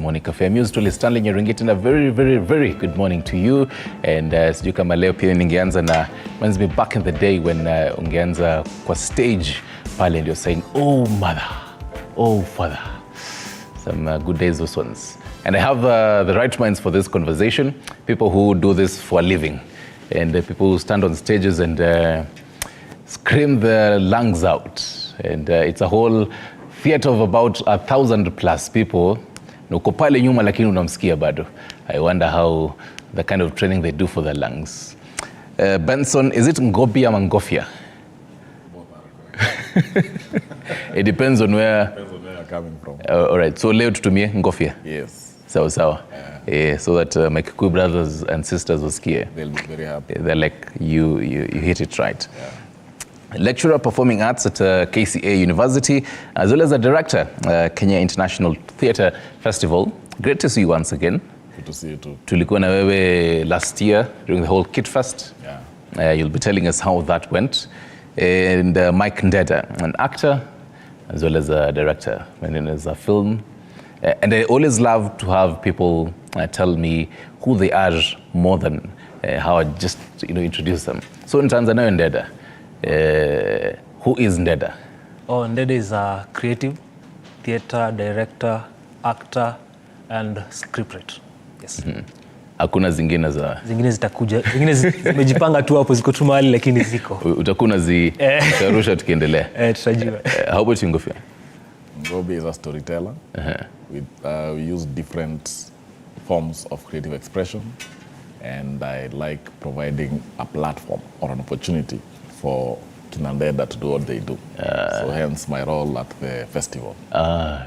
Morning Cafe. I'm usually Stanley Nyeringit, and a very, very, very good morning to you. And sijui kama leo pia ningeanza na reminds me back in the day when ungeanza kwa stage pale ndio saying, oh mother, oh father. Some good days those ones. And I have the right minds for this conversation. People who do this for a living. And people who stand on stages and scream their lungs out. And it's a whole theater of about 1,000+ people. Uko pale nyuma lakini unamsikia bado. I wonder how the kind of training they do for their lungs. Benson, is it Ngobi or Ngofia? It depends on where. Depends on where you're coming from. All right, so leo tutumie Ngofia. Yes. Sawa. Yeah, so that my Kikuyu brothers and sisters wasikie. They'll be very happy. They're like, you hit it right. Yeah. Lecturer Performing Arts at KCA University, as well as a director, Kenya International Theatre Festival. Great to see you once again. Good to see you too. Tulikuwa na wewe last year during the whole Kid Fest. Yeah. You'll be telling us how that went. And Mike Ndeda, an actor, as well as a director, and as a film. And I always love to have people tell me who they are more than how I just introduce them. So in Tanzania, Ndeda. Who is Ndeda? Oh, Ndeda is a creative theatre director, actor, and scriptwriter. Yes. Hakuna zingine za zingine zitakuja, zingine zimejipanga tu hapo, ziko tu mahali lakini ziko. Utakuna zitarusha tukiendelea. Tutajua. How about you, Ngofia? Ngobi is a storyteller. We use different forms of creative expression, and I like providing a platform or an opportunity for Ndeda to do what they do. So hence my role at the festival.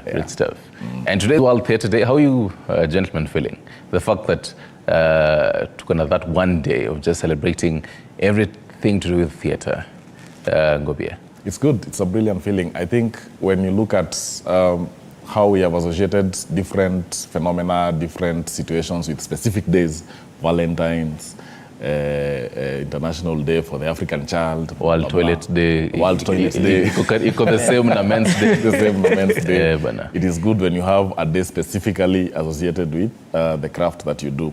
Great stuff. And today's World Theatre Day. How are you gentlemen feeling? The fact that took another that one day of just celebrating everything to do with theatre. Ngobia. It's good. It's a brilliant feeling. I think when you look at how we have associated different phenomena, different situations with specific days, Valentine's, International Day for the African Child, World Toilet Day. World Toilet Day. Iko the same na Men's Day. The same na Men's Day. Yeah, it is good when you have a day specifically associated with the craft that you do,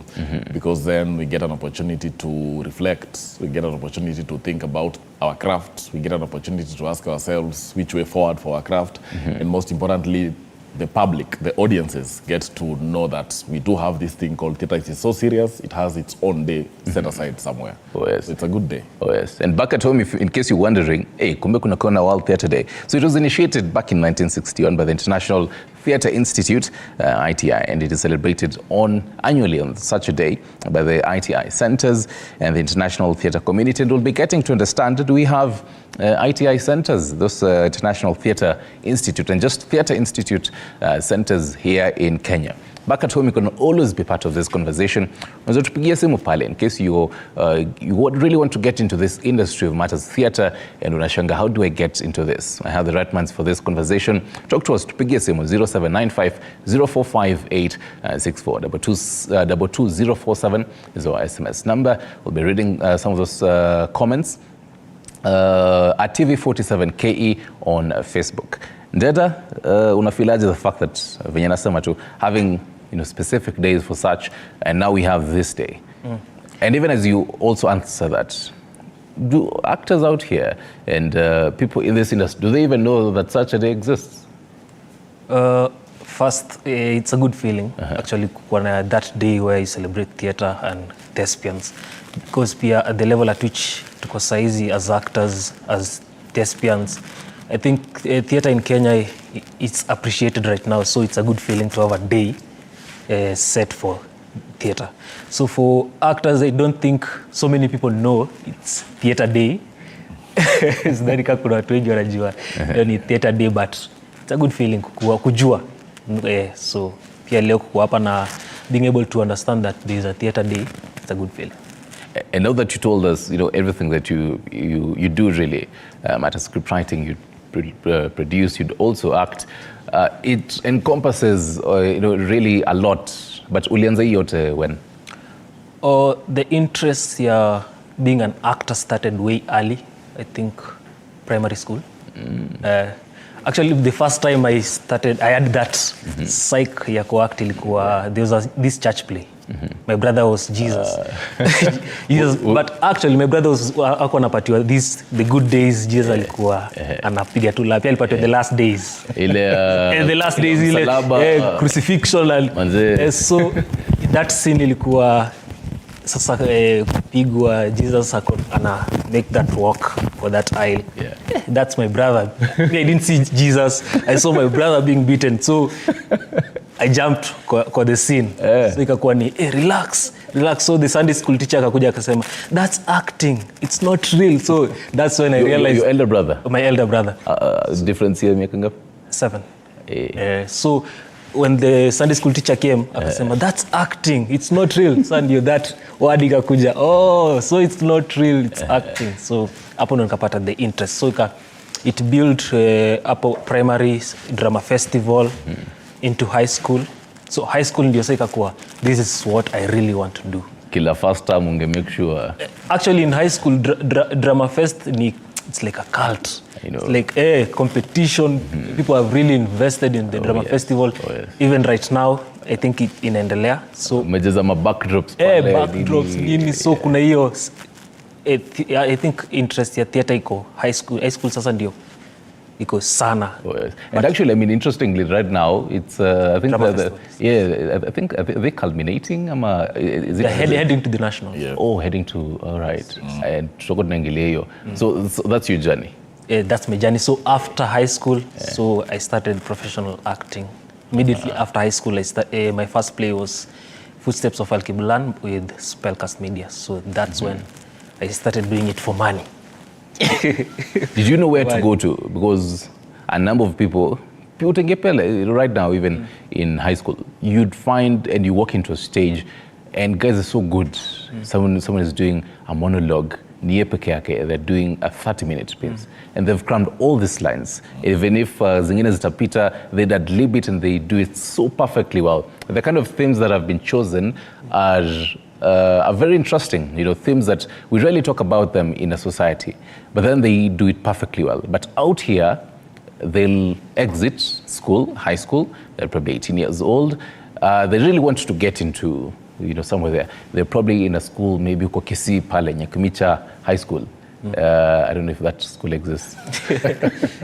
because then we get an opportunity to reflect, we get an opportunity to think about our craft, we get an opportunity to ask ourselves which way forward for our craft, and most importantly, the public, the audiences get to know that we do have this thing called theatre. It is so serious, it has its own day set aside somewhere. Oh, yes. So it's a good day. Oh, yes. And back at home, in case you're wondering, kumbe kuna kona World Theatre Day. So it was initiated back in 1961 by the International Theatre Institute, ITI, and it is celebrated annually on such a day by the ITI centers and the international theatre community. And we'll be getting to understand, do we have ITI centers, those International Theatre Institute, and just Theatre Institute centers here in Kenya. Back at home, you can always be part of this conversation. In case you really want to get into this industry of matters theatre and unashanga, how do I get into this? I have the right minds for this conversation. Talk to us. Tupigie simu 0795 045 864. 22047 is our SMS number. We'll be reading some of those comments at TV47KE on Facebook. Ndeda, unafilaje the fact that venye nasema tu having specific days for such, and now we have this day? And even as you also answer that, do actors out here and people in this industry, do they even know that such a day exists? First, it's a good feeling actually kuwa na that day where you celebrate theatre and thespians, because pia at the level at which tuko saizi as actors, as thespians, I think theatre in Kenya, it's appreciated right now, so it's a good feeling to have a day set for theatre. So for actors, I don't think so many people know it's Theatre Day. Sidhani kama kuna watu wengi wanajua ni Theatre Day, but it's a good feeling kujua. So pia leo kuwa hapa na being able to understand that there is a Theatre Day, it's a good feeling. And now that you told us, everything that you do really, matter script writing, you produce, you'd also act. It encompasses, really a lot. But ulianza yote when? The interest being an actor started way early. I think primary school. Actually, the first time I started, I had that psych ya kuact ilikuwa, there was this church play. My brother was Jesus. Jesus, but actually my brother was ako anapatiwa the good days. Jesus alikuwa anapiga tu la, pia alipatiwa the last days. The last days ile crucifixion so that scene ilikuwa sasa kupigwa, Jesus ana make that walk for that aisle. That's my brother. I didn't see Jesus, I saw my brother being beaten, so I jumped kwa the scene. So ikakuwa ni relax. So the Sunday school teacher akakuja akasema that's acting, it's not real. So that's when I realized. Your elder brother? My elder brother. Difference here miaka ngapi? 7. So when the Sunday school teacher came akasema that's acting, it's not real. So ndio that word ikakuja, oh, so it's not real, it's acting. So hapo ndo nikapata the interest. So it built hapo primary drama festival into high school. So high school ndio sasa ikakuwa this is what I really want to do. Kila first time unge make sure. Actually in high school drama fest it's like a cult. It's like competition. People have really invested in the drama festival. Even right now I think it inaendelea. So umejeza ma backdrops pale. Backdrops nini, so kuna hiyo I think interest ya theater iko high school sasa ndio iko sana. And actually, I mean, interestingly, right now it's I think I think they culminating. Is it heading to the national? Yeah. Oh, heading to, all right. And so that's your journey. That's my journey. So after high school, so I started professional acting. Immediately after high school, my first play was Footsteps of Al-Kiblan with Spellcast Media. So that's when I started doing it for money. Did you know where to go to? Because a number of people right now, even in high school, you'd find and you walk into a stage and guys are so good. Someone is doing a monologue, they're doing a 30-minute piece and they've crammed all these lines. Even if zingine zitapita, they'd ad-lib it and they do it so perfectly well. The kind of themes that have been chosen are very interesting, themes that we rarely talk about them in a society, but then they do it perfectly well. But out here, they'll exit school, high school, they're probably 18 years old. They really want to get into, somewhere there. They're probably in a school, maybe uko Kisii pale, Nyakumicha High School. I don't know if that school exists.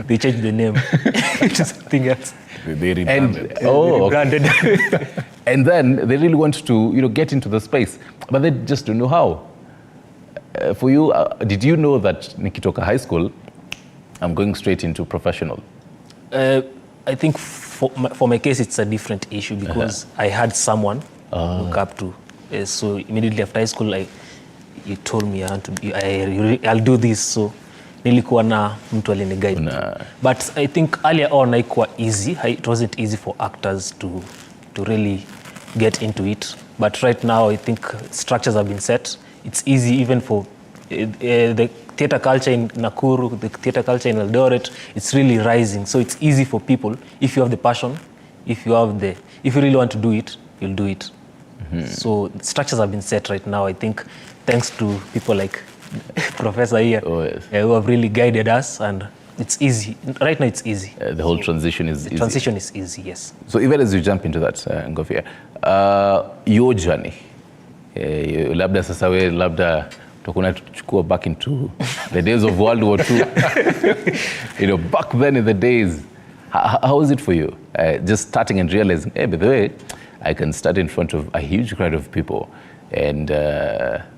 They changed the name to something else. They rebranded. Okay. And then they really want to, get into the space, but they just don't know how. For you, did you know that nikitoka high school, I'm going straight into professional? I think for my case, it's a different issue because I had someone look up to. So immediately after high school, you told me I'll do this. So nilikuwa na mtu aliniguide. But I think earlier on haikuwa easy. It wasn't easy for actors to really get into it. But right now I think structures have been set. It's easy even for the theater culture in Nakuru, the theater culture in Eldoret. It's really rising. So it's easy for people if you have the passion, if you really want to do it, you'll do it. So structures have been set right now. I think thanks to people like Professor here who have really guided us, and it's easy. Right now it's easy. The whole transition is easy. Transition is easy, yes. So even as you jump into that, Ngofia, your journey, labda sasa we labda tukuna tuchukua back into the days of World War II. Back then in the days, how was it for you? Just starting and realizing, hey, by the way, I can stand in front of a huge crowd of people and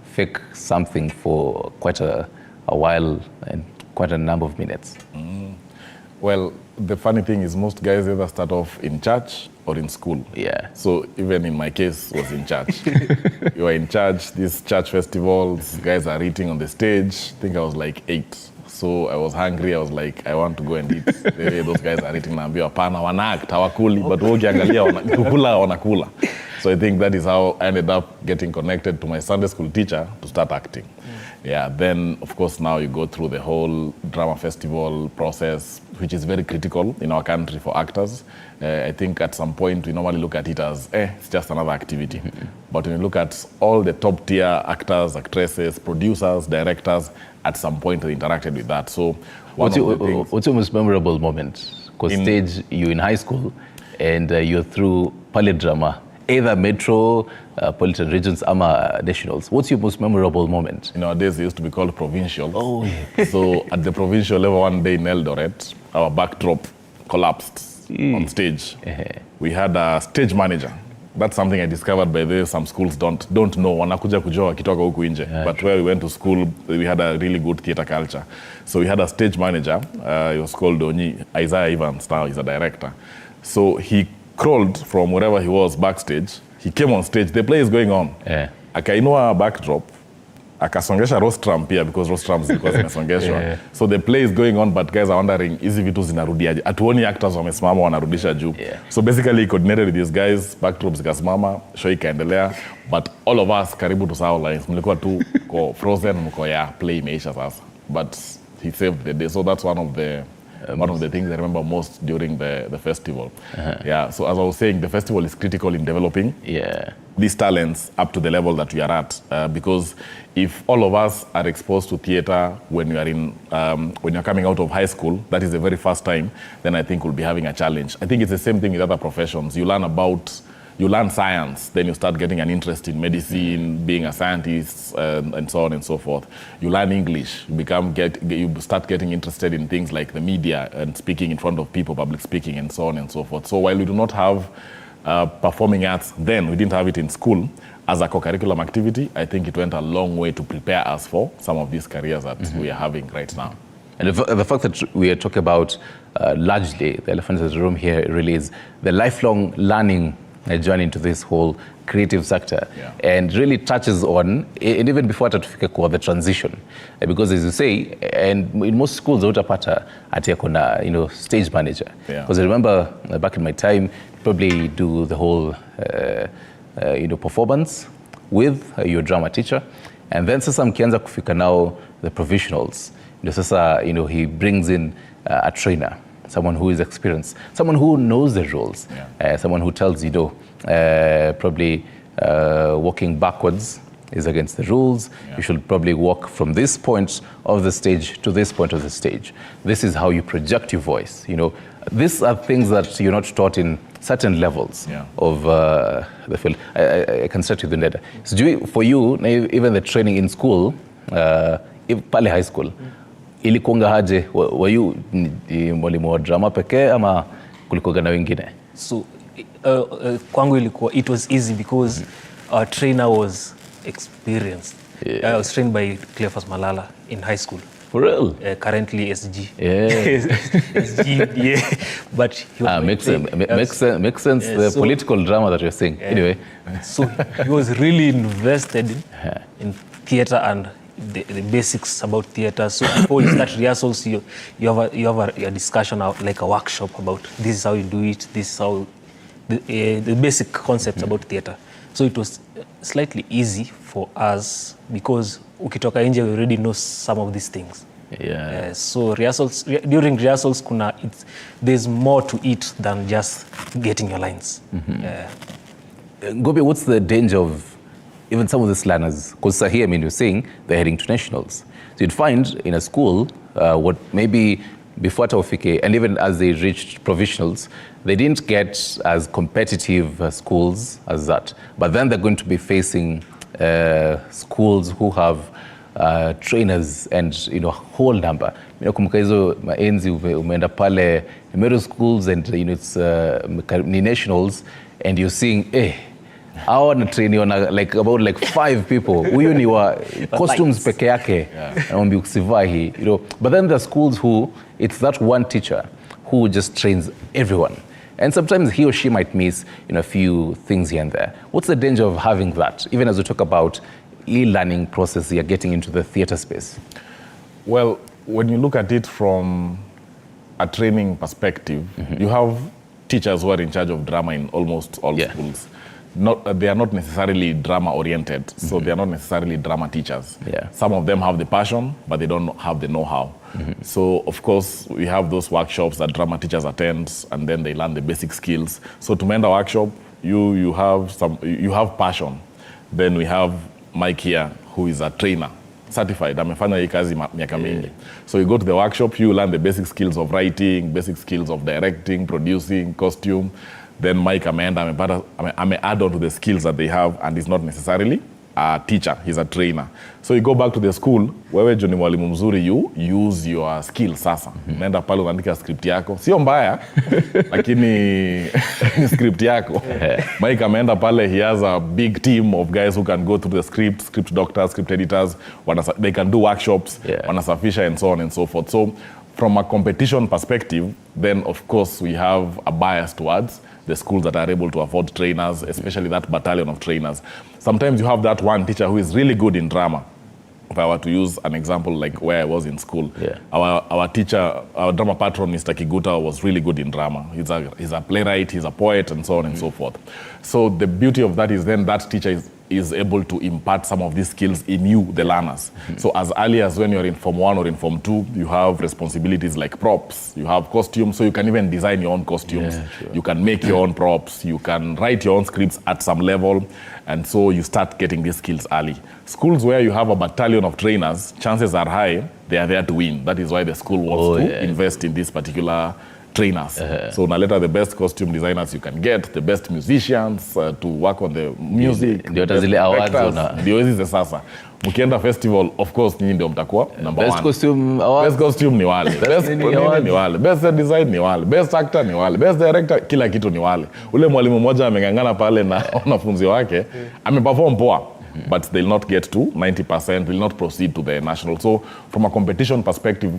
fake something for quite a while and quite a number of minutes. Well, the funny thing is most guys either start off in church or in school. Yeah. So even in my case, was in church. You are in church, these church festivals, guys are eating on the stage. I think I was like 8. So I was hungry. I was like, I want to go and eat. Those guys are eating. Naambiwa hapana, wana-act, hawakuli, but ukiangalia kukula wanakula. So I think that is how I ended up getting connected to my Sunday school teacher to start acting. Yeah, then of course now you go through the whole drama festival process, which is very critical in our country for actors. I think at some point we normally look at it as, it's just another activity. But when you look at all the top tier actors, actresses, producers, directors, at some point they interacted with that. So what's your most memorable moment Because stage, you're in high school and you're through pale drama, either Metro, Politan Regions, ama Nationals. What's your most memorable moment? In our days, it used to be called provincial. Oh, yeah. So at the provincial level, one day in Eldoret, our backdrop collapsed on stage. We had a stage manager. That's something I discovered by the way some schools don't know. Wanakuja kujua wakitoka huku nje. But where we went to school, we had a really good theater culture. So we had a stage manager. He was called Isaiah Evans. Now he's a director. So he crawled from wherever he was backstage. He came on stage. The play is going on. Akainua backdrop. Akasongesha rostrum pia because rostrums zilikuwa zimesongeshwa. So the play is going on but guys are wondering hizi vitu zinarudiaje. Atuoni actors wamesimama wanarudisha juu. So basically he coordinated with these guys, backdrops zikasimama, show ikaendelea, but all of us karibu tusahau lines. Mlikuwa tu ko frozen mko ya play imeisha sasa. But he saved the day. So that's one of the things I remember most during the festival. Yeah, so as I was saying, the festival is critical in developing these talents up to the level that we are at. Because if all of us are exposed to theater when you are when you're coming out of high school, that is the very first time, then I think we'll be having a challenge. I think it's the same thing with other professions. You learn science, then you start getting an interest in medicine, being a scientist, and so on and so forth. You learn English, you start getting interested in things like the media and speaking in front of people, public speaking, and so on and so forth. So while we do not have performing arts then, we didn't have it in school as a co-curriculum activity, I think it went a long way to prepare us for some of these careers that we are having right now. And the fact that we are talking about largely, the elephant in the room here really is the lifelong learning journey into this whole creative sector, and really touches on, and even before tufike kwa the transition, because as you say, and in most schools utapata ati kuna stage manager, because I remember back in my time probably do the whole performance with your drama teacher, and then sasa mkianza kufika now the professionals, sasa he brings in a trainer, someone who is experienced, someone who knows the rules, someone who tells probably walking backwards is against the rules. You should probably walk from this point of the stage to this point of the stage. This is how you project your voice. These are things that you're not taught in certain levels of the field. I can start with the data. So for you, even the training in school, pale high school, ilikuanga haje? Were you mwalimu wa drama pekee ama kulikuwa na wengine? So kwangu ilikuwa, it was easy because our trainer was experienced. I was trained by Cleophas Malala in high school. For real? Currently SG. SG, but he was makes sense. The political drama that you're saying. Anyway, so he was really invested in theater and the basics about theater. So before you start rehearsals, you have a discussion, like a workshop about this is how you do it. This is how the basic concepts about theater. So it was slightly easy for us because ukitoka nje we already know some of these things. So during rehearsals there's more to it than just getting your lines. Gobi, what's the danger of even some of these learners? Because here, you're saying they're heading to nationals. So you'd find in a school what maybe before Taufike, and even as they reached provisionals, they didn't get as competitive schools as that. But then they're going to be facing schools who have trainers and whole number. Kumbuka hizo maenzi umeenda pale middle schools and it's nationals, and you're seeing hawa na train like about 5 people. Huyu ni wa costumes peke yake. Naombi usivahi, But then there are schools who it's that one teacher who just trains everyone. And sometimes he or she might miss a few things here and there. What's the danger of having that? Even as we talk about e-learning process, you're getting into the theater space. Well, when you look at it from a training perspective, you have teachers who are in charge of drama in almost all schools. They are not necessarily drama oriented, so they are not necessarily drama teachers. Some of them have the passion, but they don't have the know-how. So of course we have those workshops that drama teachers attend, and then they learn the basic skills. So to end a workshop, you have passion. Then we have Mike here, who is a trainer. certified, amefanya hii kazi miaka mingi. So you go to the workshop, you learn the basic skills of writing, basic skills of directing, producing, costume. Then Mike ameenda ame add on to the skills that they have, and is not necessarily a teacher, he's a trainer. So you go back to the school, wewe jo ni mwalimu mzuri, you use your skills sasa. Unaenda pale unaandika script yako. Sio mbaya, lakini ni script yako. Mike ameenda pale, he has a big team of guys who can go through the script doctors, script editors, they can do workshops, wanasafisha and so on and so forth. So from a competition perspective, then of course we have a bias towards the schools that are able to afford trainers, especially that battalion of trainers. Sometimes you have that one teacher who is really good in drama. If I were to use an example like where I was in school, our teacher, our drama patron, Mr. Kiguta, was really good in drama. He's a playwright, he's a poet, and so on and so forth. So the beauty of that is then that teacher is able to impart some of these skills in you, the learners. So as early as when you're in Form 1 or in Form 2, you have responsibilities like props, you have costumes, so you can even design your own costumes, you can make your own props, you can write your own scripts at some level, and so you start getting these skills early. Schools where you have a battalion of trainers, chances are high, they are there to win. That is why the school wants to invest in this particular trainers. So naleta the best costume designers you can get, the best musicians to work on the music. Ndio tazile awards na ndio hizi sasa. Mkienda festival, of course nyinyi ndio mtakuwa number 1. Best costume award. Best costume ni wale. Best ni wale. Best design ni wale. Best actor ni wale. Best director, kila kitu ni wale. Ule mwalimu mmoja amengangana pale na wanafunzi wake, ameperform poa. But they'll not get to 90%, will not proceed to the national. So from a competition perspective,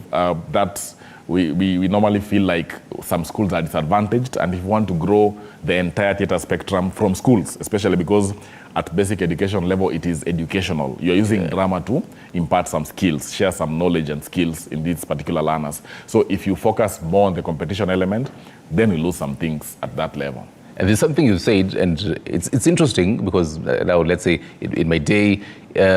we normally feel like some schools are disadvantaged, and if you want to grow the entire theatre spectrum from schools, especially because at basic education level it is educational. You're using drama to impart some skills, share some knowledge and skills in these particular learners. So if you focus more on the competition element, then you lose some things at that level. And there's something you said, and it's interesting because now let's say in my day,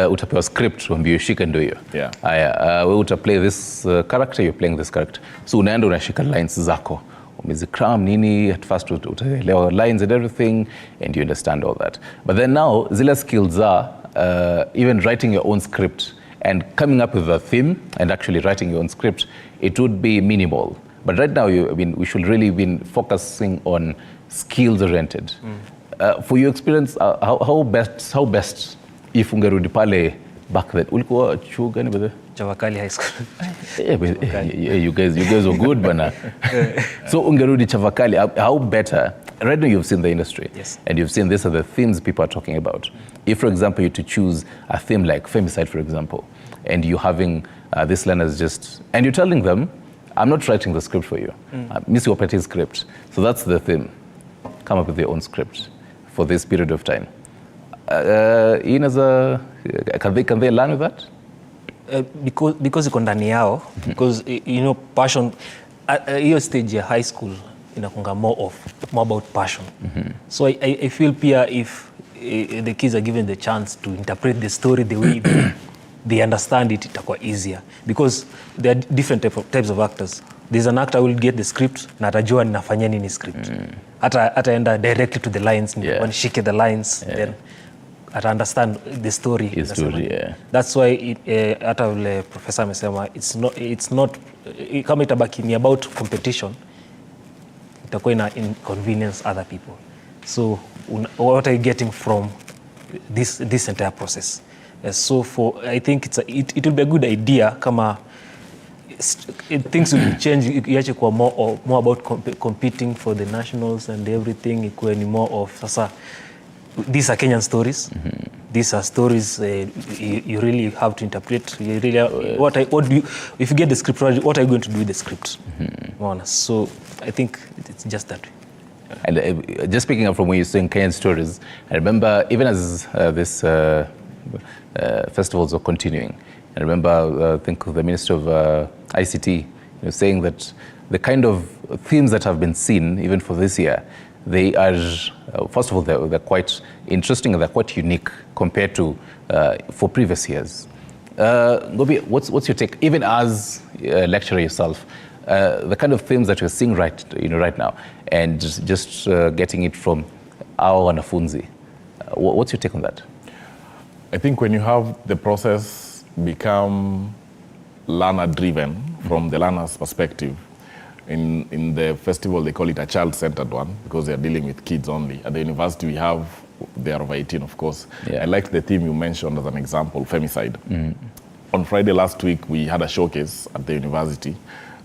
utapewa script uambiwe shika ndio hiyo. Haya, wewe utaplay this character, you're playing this character. So unaenda unashika lines zako. Umezikram nini, at first utaelewa lines and everything, and you understand all that. But then now, zile skills are even writing your own script and coming up with a theme and actually writing your own script, it would be minimal. But right now, we should really be focusing on skills oriented. For your experience, how best if ungerudi pale back then, ulikuwa chuo gani bado? Chavakali High School. You guys were good bana. So ungerudi Chavakali, how better? Right now you've seen the industry, and you've seen these are the themes people are talking about. If, for example, you to choose a theme like femicide, for example, and you're having these learners and you're telling them, I'm not writing the script for you. Miss your operating script. So that's the theme. Come up with your own script for this period of time. Can they learn with that? Because iko ndani yao, because passion hiyo stage ya high school inakunga more about passion. So I feel pia if the kids are given the chance to interpret the story the way they understand it, itakuwa easier, because there are different types of actors. There's an actor who will get the script na atajua ninafanya nini script. Hata enda directly to the lines, nishike the lines, then ata understand the story. That's why hata vile professor amesema it's not kama itabaki ni about competition, itakuwa ina inconvenience other people. So what are you getting from this entire process? So I think it will be a good idea kama things will change, iache kuwa more about competing for the nationals and everything, ikuwe ni more of sasa these are Kenyan stories. These are stories you really have to interpret. You really if you get the script, what are you going to do with the script? So I think it's just that way. And just picking up from when you're saying Kenyan stories, I remember even as this festivals were continuing, I remember I think the Minister of ICT saying that the kind of themes that have been seen even for this year, they are, first of all, they're quite interesting and they're quite unique compared to for previous years. Ngobi, what's your take, even as a lecturer yourself, the kind of themes that you're seeing right now, and just getting it from our wanafunzi, what's your take on that? I think when you have the process become learner-driven from the learner's perspective. In the festival, they call it a child-centered one because they are dealing with kids only. At the university, we have, they are over 18, of course. Yeah. I liked the theme you mentioned as an example, femicide. On Friday last week, we had a showcase at the university,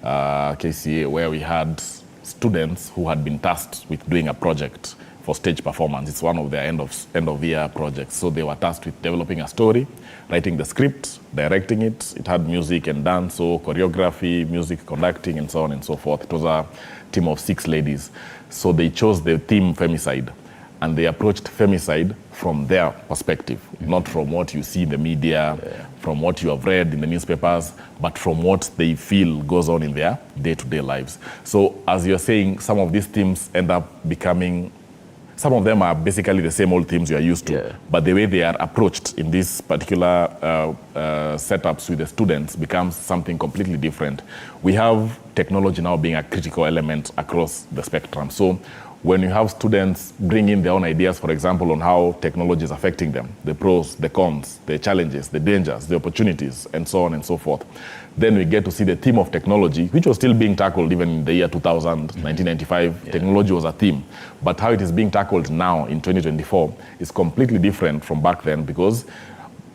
KCA, where we had students who had been tasked with doing a project for stage performance. It's one of their end of year projects. So they were tasked with developing a story, writing the script, directing it. It had music and dance, so choreography, music conducting, and so on and so forth. It was a team of 6 ladies. So they chose the theme femicide, and they approached femicide from their perspective, not from what you see in the media, from what you have read in the newspapers, but from what they feel goes on in their day-to-day lives. So as you're saying, some of these themes end up becoming, some of them are basically the same old themes you are used to, but the way they are approached in these particular setups with the students becomes something completely different. We have technology now being a critical element across the spectrum. So when you have students bring in their own ideas, for example, on how technology is affecting them, the pros, the cons, the challenges, the dangers, the opportunities, and so on and so forth, then we get to see the theme of technology, which was still being tackled even in the year 2000, 1995. Technology was a theme. But how it is being tackled now in 2024 is completely different from back then because,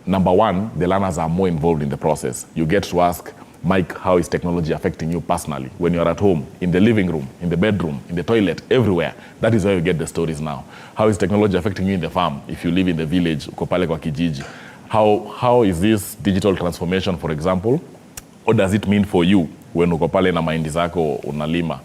number one, the learners are more involved in the process. You get to ask, Mike, how is technology affecting you personally? When you're at home, in the living room, in the bedroom, in the toilet, everywhere. That is where you get the stories now. How is technology affecting you in the farm? If you live in the village, uko pale kwa kijiji. How is this digital transformation, for example? What does it mean for you when uko pale na mahindi zako unalima?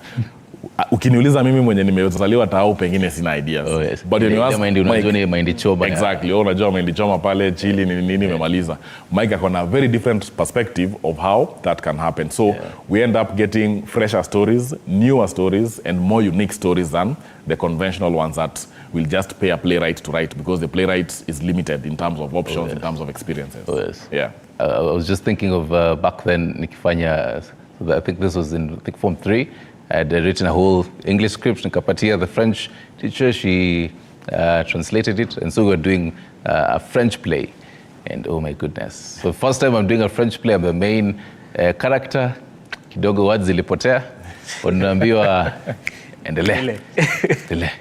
Ukiniuliza mimi mwenye nimezaliwa Tao pengine sina ideas. Oh, yes. But when you ask Mike, unajua ni mahindi choma. Exactly. Unajua mahindi choma pale chili nini umemaliza. Mike akona a very different perspective of how that can happen. So we end up getting fresher stories, newer stories, and more unique stories than the conventional ones that will just pay a playwright to write because the playwright is limited in terms of options, in terms of experiences. Oh, yes. Yeah. I was just thinking of back then, nikifanya, I think this was in Form 3. I had written a whole English script, nikapatia the French teacher, she translated it, and so we were doing a French play. And oh my goodness. So first time I'm doing a French play, I'm the main character, kidogo words zilipotea, unaambiwa endelea.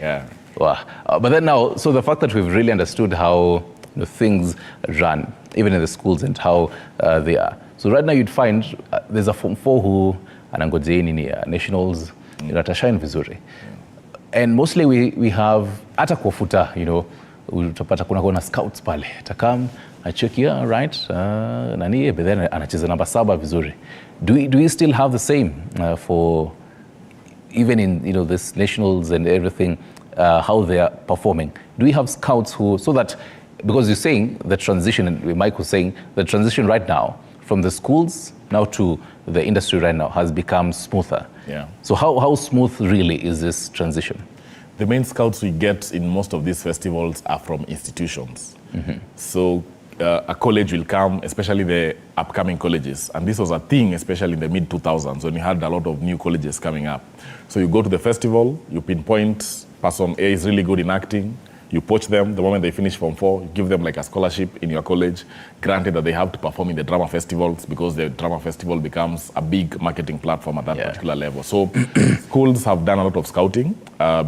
Yeah. Wow. But then now, so the fact that we've really understood how things run, even in the schools, and how they are. So right now you'd find there's a Form 4 who anangojea nini nationals, atashine vizuri. And mostly we have, hata kuwafuta, utapata kuna scouts pale. Atakam, check here, right, nani, but then anacheza namba 7 vizuri. Do we still have the same for, even in this nationals and everything, how they are performing? Do we have scouts who, so that, because you're saying the transition, and Mike was saying, the transition right now from the schools now to the industry right now has become smoother. Yeah. So how smooth really is this transition? The main scouts we get in most of these festivals are from institutions. So a college will come, especially the upcoming colleges. And this was a thing, especially in the mid-2000s, when you had a lot of new colleges coming up. So you go to the festival, you pinpoint person A is really good in acting, you poach them. The moment they finish Form 4, you give them like a scholarship in your college, granted that they have to perform in the drama festivals because the drama festival becomes a big marketing platform at that particular level. So schools have done a lot of scouting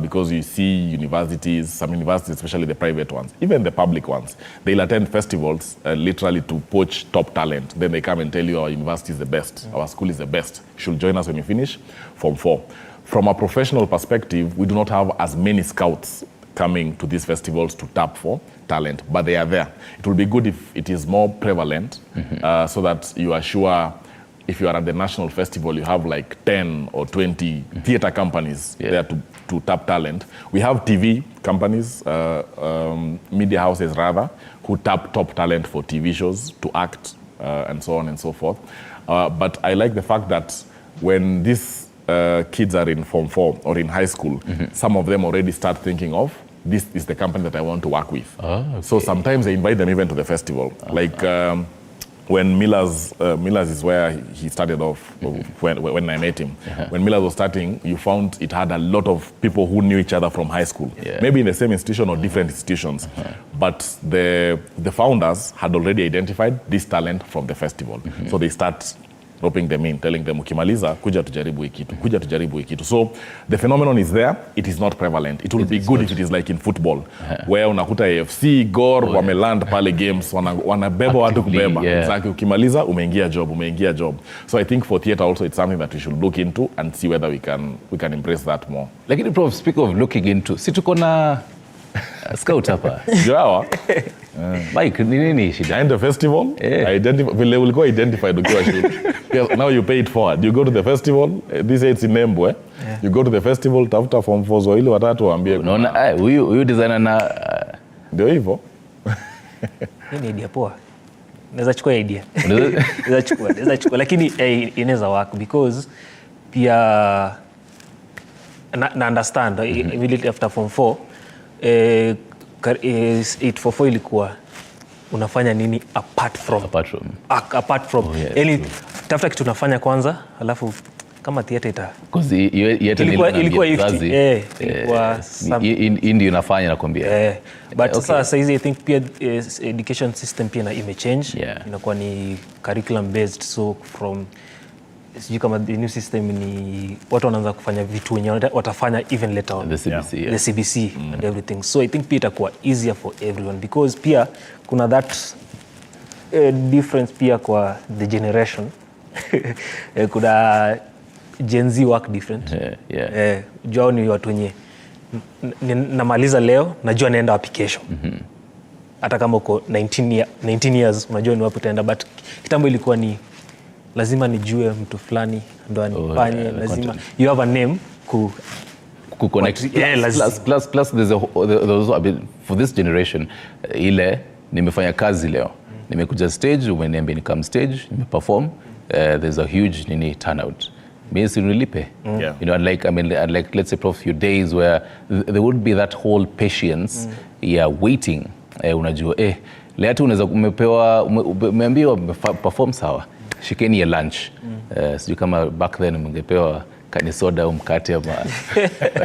because you see universities, some universities, especially the private ones, even the public ones, they'll attend festivals literally to poach top talent. Then they come and tell you our university is the best, our school is the best. You should join us when you finish Form 4. From a professional perspective, we do not have as many scouts coming to these festivals to tap for talent, but they are there. It will be good if it is more prevalent so that you are sure if you are at the national festival, you have like 10 or 20 theater companies there to tap talent. We have TV companies, media houses rather, who tap top talent for TV shows to act and so on and so forth. But I like the fact that when these kids are in Form 4 or in high school, some of them already start thinking of, this is the company that I want to work with. So sometimes they invite them even to the festival. Like when Millers is where he started off when I met him. When Millers was starting, you found it had a lot of people who knew each other from high school, maybe in the same institution or different institutions. But the founders had already identified this talent from the festival. So they start roping them in, telling them, ukimaliza, kuja tujaribu hii kitu. So the phenomenon is there. It is not prevalent. It will be good if it is like in football, where unakuta AFC, Gor, wameland pale games, wanabeba watu kubeba. Exactly. Ukimaliza, umeingia job. So I think for theater also, it's something that we should look into and see whether we can embrace that more. Lakini Prof, speak of looking into, si tuko na scout hapa. Jawa. Mike, ni nini shida? And the festival, vile ulikuwa identified ukiwa shule. Now you pay it forward. You go to the festival, this it's in Nembwe. You go to the festival, tafuta form 4 Zoili watatu waambie. Unaona, huyu designer na ndio hivyo. Hii ni idea poa. Naweza chukua idea. Naweza chukua lakini inaweza work because pia na understand immediately after form 4 844 ilikuwa unafanya nini apart from yani tafuta kitu unafanya kwanza alafu kama theater ilikuwa ndio unafanya nakwambia but sasa hizi I think pia education system pia imechange inakuwa ni curriculum based, so from sijui kama the new system ni watu wanaanza kufanya vitu wenyewe watafanya even later on the CBC and everything. So I think pia itakuwa easier for everyone because pia kuna that difference pia kwa the generation. Kuna Gen Z work different. Jua ni watu wenye namaliza leo najua naenda wapi kesho. Hata kama uko 19 years unajua ni wapi utaenda, but kitambo ilikuwa ni lazima nijue mtu fulani ndo anifanye, lazima you have a name ku connect. Plus there's also, I mean, for this generation ile nimefanya kazi leo, nimekuja stage, umeniambia nikam stage, nimeperform, there's a huge turnout. Mimi sinilipe. You know, like let's say Prof, few days where there would be that whole patience waiting. Unajua leo tu unaweza umeambiwa perform sawa, shikeni ya lunch. Sijui kama back then mngepewa kanisoda au mkate ama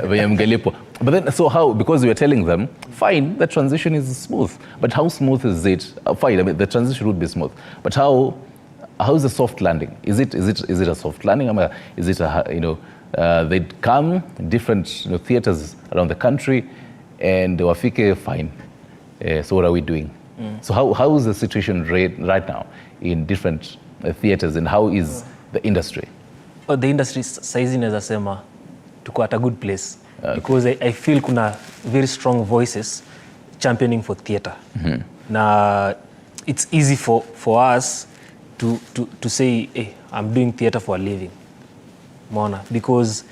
venye mngelipo. But then, so how, because we are telling them, fine, the transition is smooth. But how smooth is it? Fine, I mean, the transition would be smooth. But how is the soft landing? Is it a soft landing? Is it they come different theaters around the country and wafike fine. So what are we doing? So how is the situation right now in different theaters, and how is the industry? The industry saizi naweza sema tuko at a good place because I feel kuna very strong voices championing for theater. Na it's easy for us to say, hey, I'm doing theater for a living. Mona, because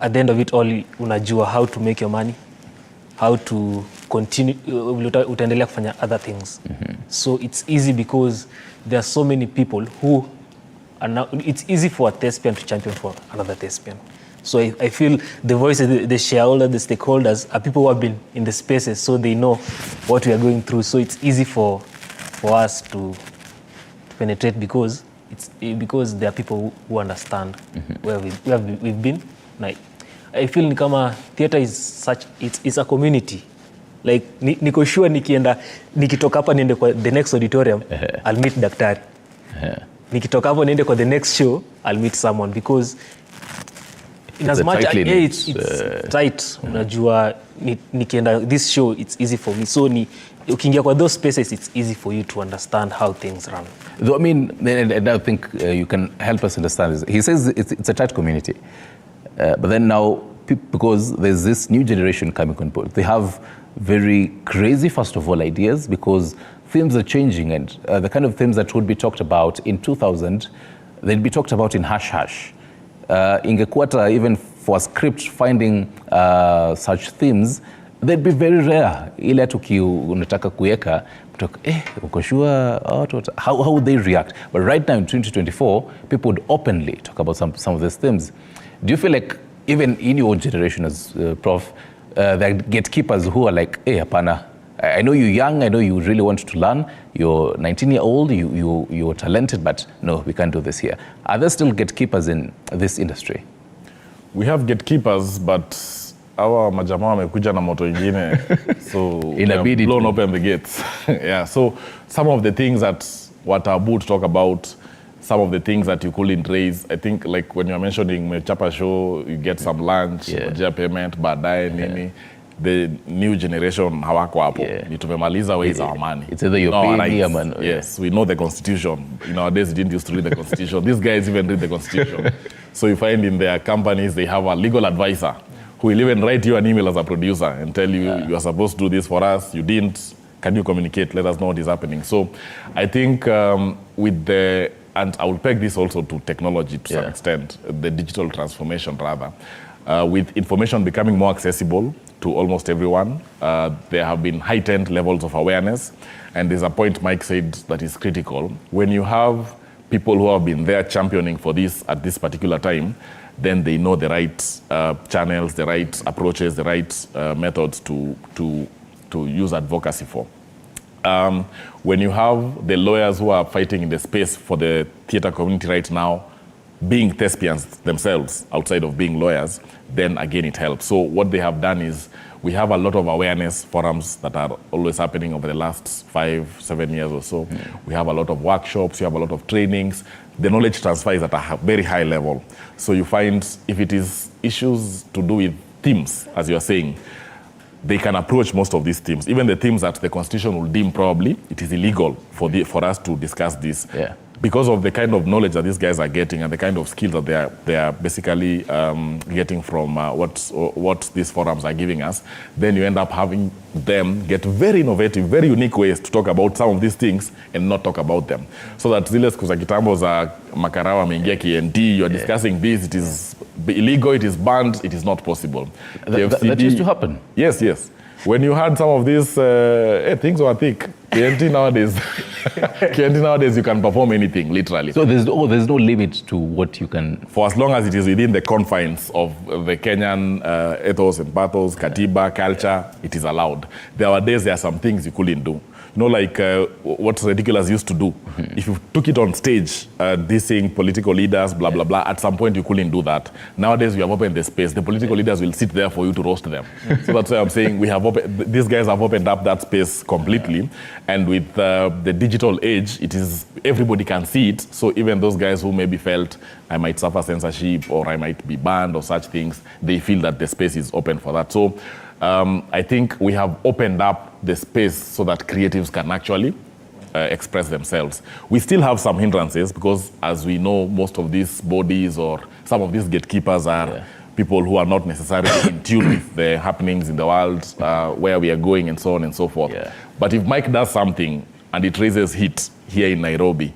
at the end of it all unajua how to make your money, how to continue, utaendelea kufanya other things. So it's easy because there are so many people who are now, it's easy for a thespian to champion for another thespian. So I feel the voices, the shareholders, the stakeholders are people who have been in the spaces, so they know what we are going through. So it's easy for us to penetrate because there are people who understand where we've been. Like, I feel ni kama theater is such, it's a community. Like niko sure nikitoka hapa niende kwa the next auditorium, I'll meet daktari. Nikitoka hapo niende kwa the next show, I'll meet someone, because in as much it's tight, unajua nikienda this show, it's easy for me. So ukiingia kwa those spaces, it's easy for you to understand how things run. Though, I mean, and I think you can help us understand this. He says it's a tight community, but then now, because there's this new generation coming on board, they have very crazy, first of all, ideas, because films are changing, and the kind of films that would be talked about in 2000, they'd be talked about in hush-hush. Ingekuata, even for a script, finding such themes, they'd be very rare. Ile tuki unataka kuweka, uko sure, how would they react? But right now in 2024, people would openly talk about some of these themes. Do you feel like, even in your own generation as Prof, there are gatekeepers who are like, hapana, I know you're young, I know you really want to learn, you're 19-year-old, you're talented, but no, we can't do this here. Are there still gatekeepers in this industry? We have gatekeepers, but our majamaa wamekuja na moto ingine, so Inabidi blown open the gates. Yeah, so some of the things that what our boot talk about, some of the things that you couldn't raise, I think like when you're mentioning mechapa show, you get some lunch, payment, baadaye nini. The new generation hawako hapo. Ni tumemaliza ways our money. It's either you're paying me, man. Yes, we know the constitution. Nowadays, you didn't used to read the constitution. These guys even read the constitution. So you find in their companies, they have a legal advisor who will even write you an email as a producer and tell you, you are supposed to do this for us, you didn't, can you communicate, let us know what is happening. So I think with the, and I will peg this also to technology to some extent, the digital transformation rather, with information becoming more accessible to almost everyone, there have been heightened levels of awareness, and there's a point Mike said that is critical. When you have people who have been there championing for this at this particular time, then they know the right channels, the right approaches, the right methods to use advocacy for. When you have the lawyers who are fighting in the space for the theater community right now, being thespians themselves outside of being lawyers, then again it helps. So what they have done is we have a lot of awareness forums that are always happening over the last 5-7 years or so. We have a lot of workshops, we have a lot of trainings. The knowledge transfer is at a very high level. So you find if it is issues to do with themes, as you are saying, they can approach most of these themes. Even the themes that the Constitution will deem probably, it is illegal for us to discuss this. Because of the kind of knowledge that these guys are getting and the kind of skills that they are basically getting from what these forums are giving us, then you end up having them get very innovative, very unique ways to talk about some of these things and not talk about them. So that zile siku za kitambo za makarawa ameingia KND, you are discussing this, it is illegal, it is banned, it is not possible. That used to happen? Yes, yes. When you had some of these, things were thick. KNT nowadays, you can perform anything, literally. So there's no limit to what you can... For as long as it is within the confines of the Kenyan ethos and pathos, katiba, culture, it is allowed. There are some things you couldn't do. You know, like what ridiculous used to do. If you took it on stage, dissing political leaders, blah, blah, blah, at some point you couldn't do that. Nowadays, we have opened the space. The political leaders will sit there for you to roast them. So that's why I'm saying these guys have opened up that space completely. And with the digital age, it is everybody can see it. So even those guys who maybe felt I might suffer censorship or I might be banned or such things, they feel that the space is open for that. So I think we have opened up the space so that creatives can actually express themselves. We still have some hindrances because, as we know, most of these bodies or some of these gatekeepers are people who are not necessarily in tune with the happenings in the world, where we are going and so on and so forth. But if Mike does something and it raises heat here in Nairobi,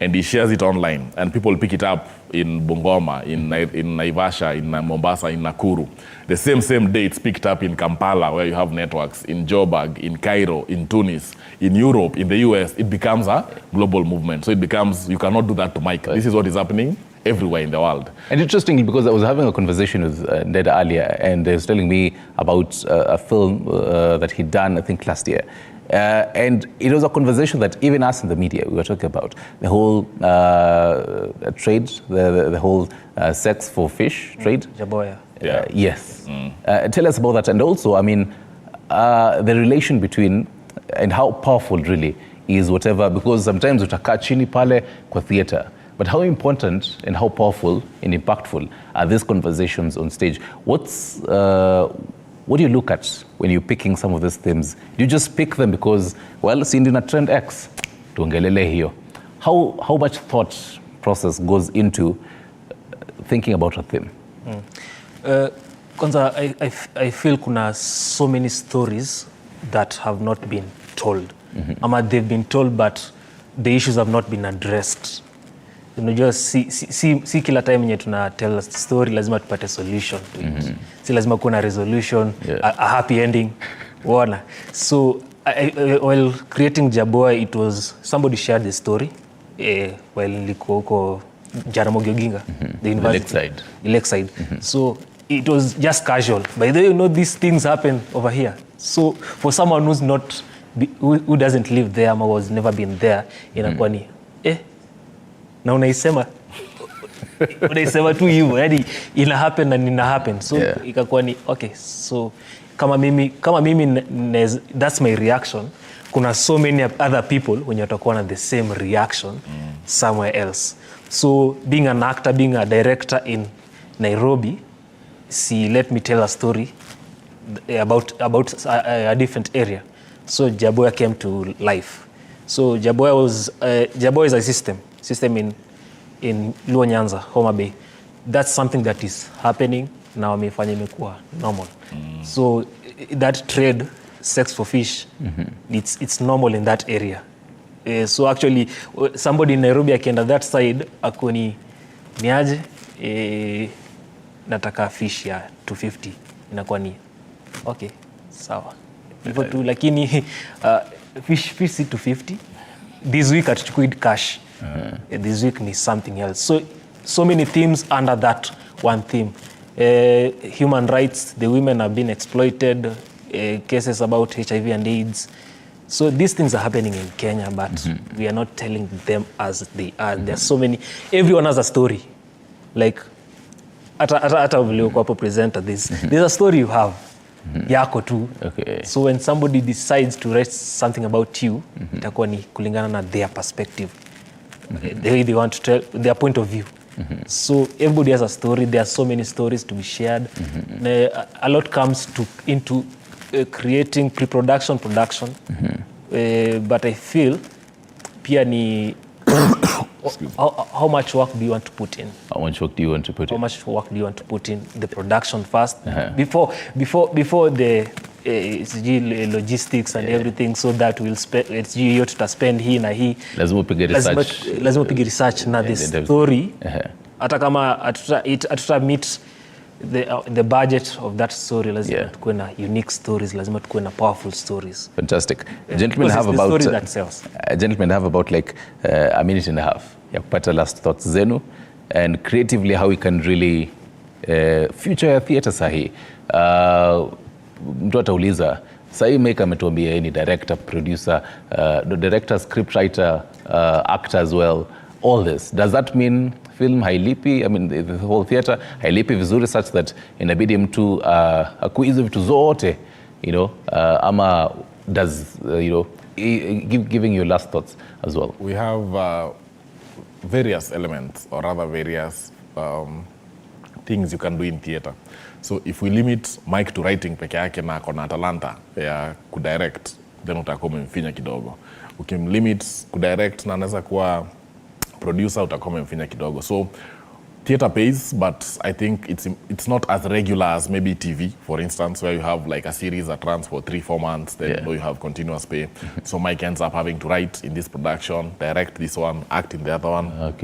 and he shares it online, and people pick it up in Bungoma, in Naivasha, in Mombasa, in Nakuru. The same day it's picked up in Kampala, where you have networks, in Joburg, in Cairo, in Tunis, in Europe, in the US. It becomes a global movement. So it becomes, you cannot do that to Mike. This is what is happening everywhere in the world. And interestingly, because I was having a conversation with Neda earlier, and he was telling me about a film that he'd done, I think, last year. And it was a conversation that even us in the media, we were talking about the whole trade, the whole sex for fish trade. Jaboya. Yes. Tell us about that. And also, I mean, the relation between and how powerful really is whatever, because sometimes utakaa chini pale kwa theater. But how important and how powerful and impactful are these conversations on stage? What do you look at when you're picking some of these themes? Do you just pick them because, well, si ndi na trend X, tuongelele hiyo? How much thought process goes into thinking about a theme? Kwanza, I feel kuna so many stories that have not been told. Ama they've been told, but the issues have not been addressed. Unajua si kila time yenye tuna tell story lazima tupate solution to it. Si lazima kuwa na resolution, a happy ending. Wana. So while creating Jaboya, it was somebody shared the story while nilikuwa huko Jaramogi Oginga, the university. The lakeside. So it was just casual. By the way, you know, these things happen over here. So for someone who's not who doesn't live there ama was never been there, inakuwa ni na unaisema tu hivyo, yani ina happen na nina happen, so ikakuwa ni okay. So kama mimi that's my reaction. Kuna so many other people wenye watakuwa na the same reaction somewhere else. So being an actor, being a director in Nairobi, let me tell a story about a different area. So Jaboya came to life. So Jaboya is a system in Luo Nyanza, Homa Bay. That's something that is happening now, wamefanya imekuwa normal. So that trade, sex for fish, it's normal in that area. So actually somebody in Nairobi akienda that side akoni niaje nataka fish ya 250, inakuwa ni okay, sawa hivyo tu, lakini fish si 250. This week atuchukui cash. This week ni something else. So many themes under that one theme. Human rights, the women have been exploited, cases about HIV and AIDS. So these things are happening in Kenya, but we are not telling them as they are. There are so many. Everyone has a story. Like, ata vile uko hapo presenter, there's a story you have. Yako tu. Okay. So when somebody decides to write something about you, itakuwa ni kulingana na their perspective. The way they want to tell their point of view. So everybody has a story. There are so many stories to be shared. A lot comes into creating pre-production, production. But I feel pia ni how much work do you want to put in? How much work do you want to put in? How much work do you want to put in? The production first, before the logistics and everything, so that we'll spend, it's you to spend hii na hii. Lazima upige research na the story. Hata kama atuta meet the budget of that story, lazima tukuwe na unique stories, lazima tukuwe na powerful stories. Fantastic. Gentlemen have about like a minute and a half ya kupata last thoughts zenu and creatively how we can really future ya theater sahi. Mtu atauliza sahi maker ametuambia yeye ni director, producer, script writer, actor as well. All this, does that mean film hailipi? I mean the whole theater hailipi vizuri such that inabidi mtu akuizo vitu zote, you know, ama does giving your last thoughts as well. We have various elements, or rather various things you can do in theater. So if we limit Mike to writing peke yake na kona talanta ya kudirect, then utakuwa umemfinya kidogo. Ukimlimit kudirect na anaweza kuwa producer, utakuwa umemfinya kidogo. So theater pays, but I think it's not as regular as maybe TV, for instance, where you have like a series that runs for 3-4 months, then you have continuous pay. So Mike ends up having to write in this production, direct this one, act in the other one,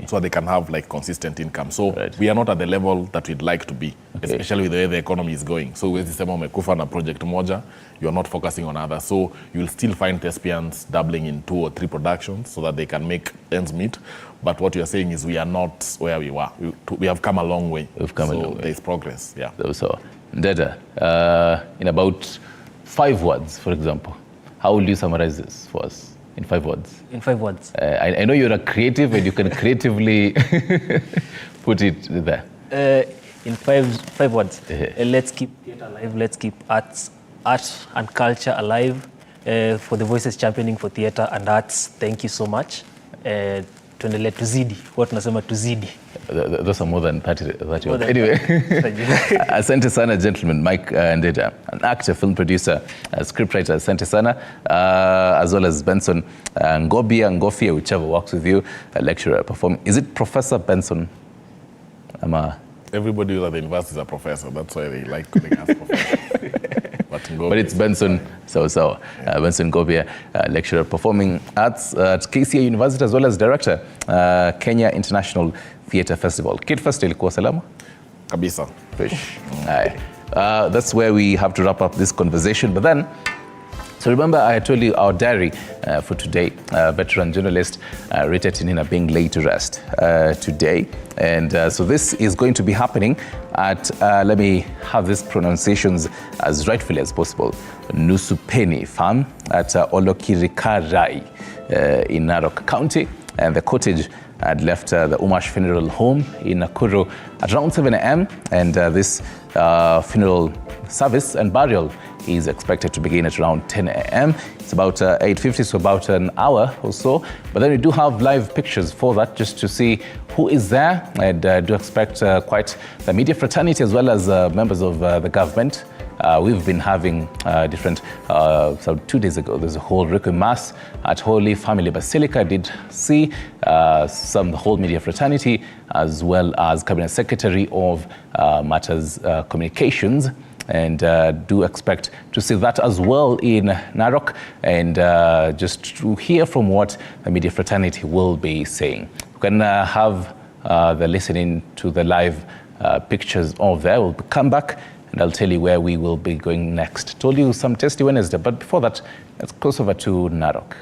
so they can have like consistent income. So we are not at the level that we'd like to be, especially with the way the economy is going. So with sema umekufa na project moja, you are not focusing on others. So you'll still find thespians dabbling in 2 or 3 productions so that they can make ends meet. But what you're saying is we are not where we were. We have come a long way. We've come a long way. There's progress, yeah. So, Ndeta, in about 5 words, for example, how will you summarize this for us? In 5 words. In 5 words. I know you're a creative and you can creatively put it there. In 5 words. Let's keep theater alive. Let's keep art and culture alive. For the Voices championing for theater and arts, thank you so much. Tuendelee tuzidi. What tunasema tuzidi. Those are more than 30 words. Anyway, asante sana gentlemen. Mike Ndeta, an actor, film producer, scriptwriter, asante sana. As well as Benson Ngofia, whichever works with you, a lecturer, performing. Is it Professor Benson? Everybody at the university is a professor. That's why they like calling us professor. But it's Benson, Benson Ngofia, lecturer, performing arts at KCA University, as well as director, Kenya International Theatre Festival. Kid Fest ilikuwa salama? Kabisa. Fish. That's where we have to wrap up this conversation. But then, So remember, I told you our diary for today, veteran journalist Rita Tinina being laid to rest today. And so this is going to be happening at, let me have these pronunciations as rightfully as possible, Nusupeni Farm at Olokirikarai in Narok County. And the cottage had left the Umash Funeral Home in Nakuru at around 7 a.m. And this funeral service and burial is expected to begin at around 10 a.m. It's about 8:50, so about an hour or so. But then we do have live pictures for that, just to see who is there. And do expect quite the media fraternity as well as members of the government. We've been having different, so 2 days ago, there's a whole Requiem Mass at Holy Family Basilica. I did see the whole media fraternity, as well as Cabinet Secretary of Matters Communications, and do expect to see that as well in Narok, and just to hear from what the media fraternity will be saying. We can have the listening to the live pictures of there. We'll come back and I'll tell you where we will be going next. Told you some Tasty Wednesday, but before that, let's cross over to Narok.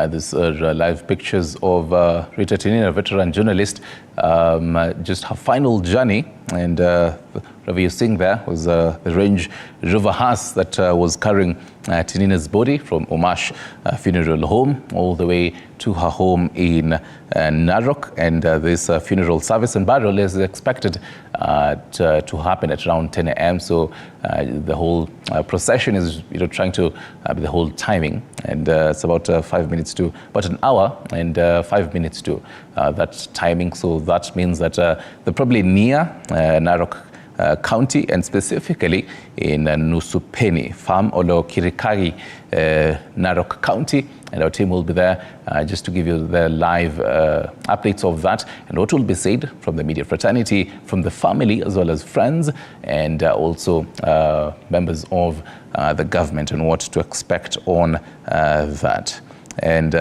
These are live pictures of Rita Tinina, a veteran journalist, just her final journey. And whatever you're seeing there was the Range Rover hearse that was carrying Tinina's body from Umash Funeral Home all the way to her home in Narok. And this funeral service and burial is expected to happen at around 10 a.m. So the whole procession is, trying to the whole timing, and it's about 5 minutes to about an hour and 5 minutes to that timing. So that means that they're probably near Narok County, and specifically in Nusupeni Farm, Olokirikari, Narok County. And our team will be there just to give you the live updates of that and what will be said from the media fraternity, from the family as well as friends, and also members of the government, and what to expect on that. And